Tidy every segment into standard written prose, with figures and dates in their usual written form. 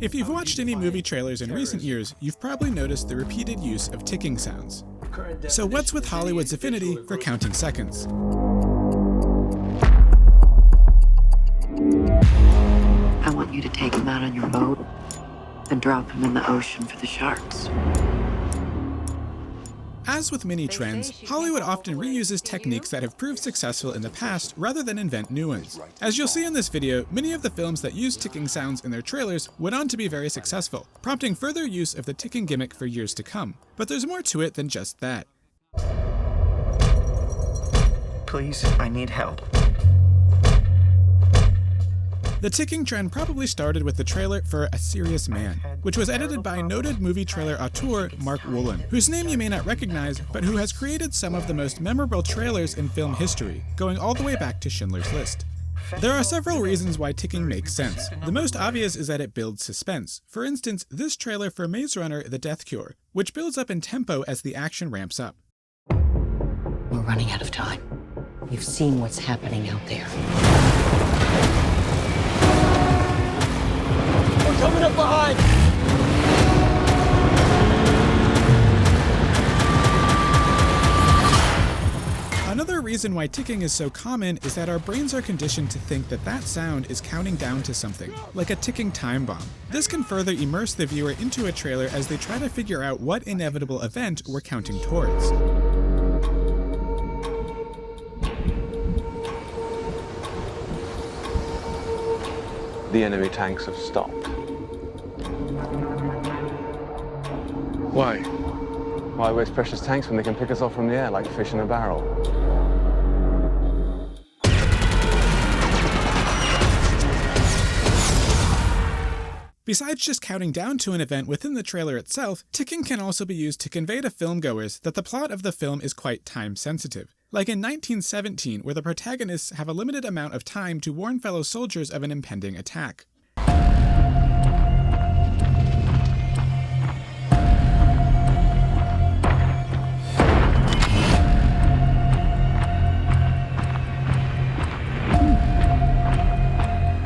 If you've watched any movie trailers in recent years, you've probably noticed the repeated use of ticking sounds. So what's with Hollywood's affinity for counting seconds? I want you to take him out on your boat and drop him in the ocean for the sharks. As with many trends, Hollywood often reuses techniques that have proved successful in the past rather than invent new ones. As you'll see in this video, many of the films that use ticking sounds in their trailers went on to be very successful, prompting further use of the ticking gimmick for years to come. But there's more to it than just that. Please, I need help. The ticking trend probably started with the trailer for A Serious Man, which was edited by noted movie trailer auteur Mark Woolen, whose name you may not recognize, but who has created some of the most memorable trailers in film history, going all the way back to Schindler's List. There are several reasons why ticking makes sense. The most obvious is that it builds suspense. For instance, this trailer for Maze Runner: The Death Cure, which builds up in tempo as the action ramps up. We're running out of time. You've seen what's happening out there. We're coming up behind! Another reason why ticking is so common is that our brains are conditioned to think that that sound is counting down to something, like a ticking time bomb. This can further immerse the viewer into a trailer as they try to figure out what inevitable event we're counting towards. The enemy tanks have stopped. Why? Why waste precious tanks when they can pick us off from the air like fish in a barrel? Besides just counting down to an event within the trailer itself, ticking can also be used to convey to filmgoers that the plot of the film is quite time-sensitive. Like in 1917, where the protagonists have a limited amount of time to warn fellow soldiers of an impending attack.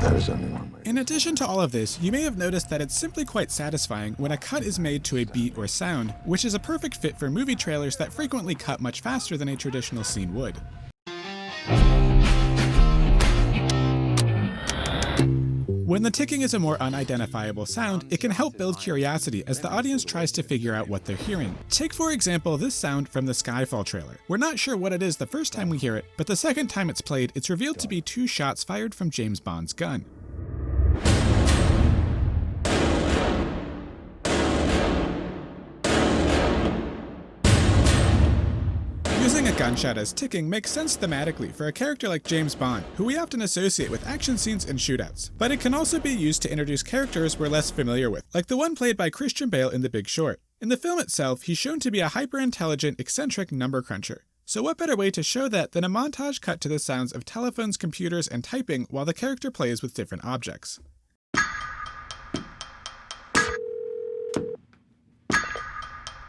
There is only one way. In addition to all of this, you may have noticed that it's simply quite satisfying when a cut is made to a beat or sound, which is a perfect fit for movie trailers that frequently cut much faster than a traditional scene would. When the ticking is a more unidentifiable sound, it can help build curiosity as the audience tries to figure out what they're hearing. Take for example this sound from the Skyfall trailer. We're not sure what it is the first time we hear it, but the second time it's played, it's revealed to be 2 shots fired from James Bond's gun. Using a gunshot as ticking makes sense thematically for a character like James Bond, who we often associate with action scenes and shootouts. But it can also be used to introduce characters we're less familiar with, like the one played by Christian Bale in The Big Short. In the film itself, he's shown to be a hyper-intelligent, eccentric number cruncher. So what better way to show that than a montage cut to the sounds of telephones, computers, and typing while the character plays with different objects.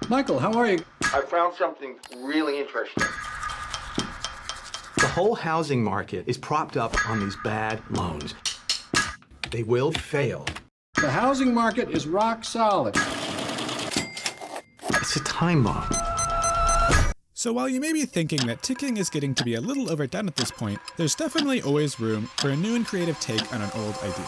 Michael, how are you? I found something really interesting. The whole housing market is propped up on these bad loans. They will fail. The housing market is rock solid. It's a time bomb. So while you may be thinking that ticking is getting to be a little overdone at this point, there's definitely always room for a new and creative take on an old idea.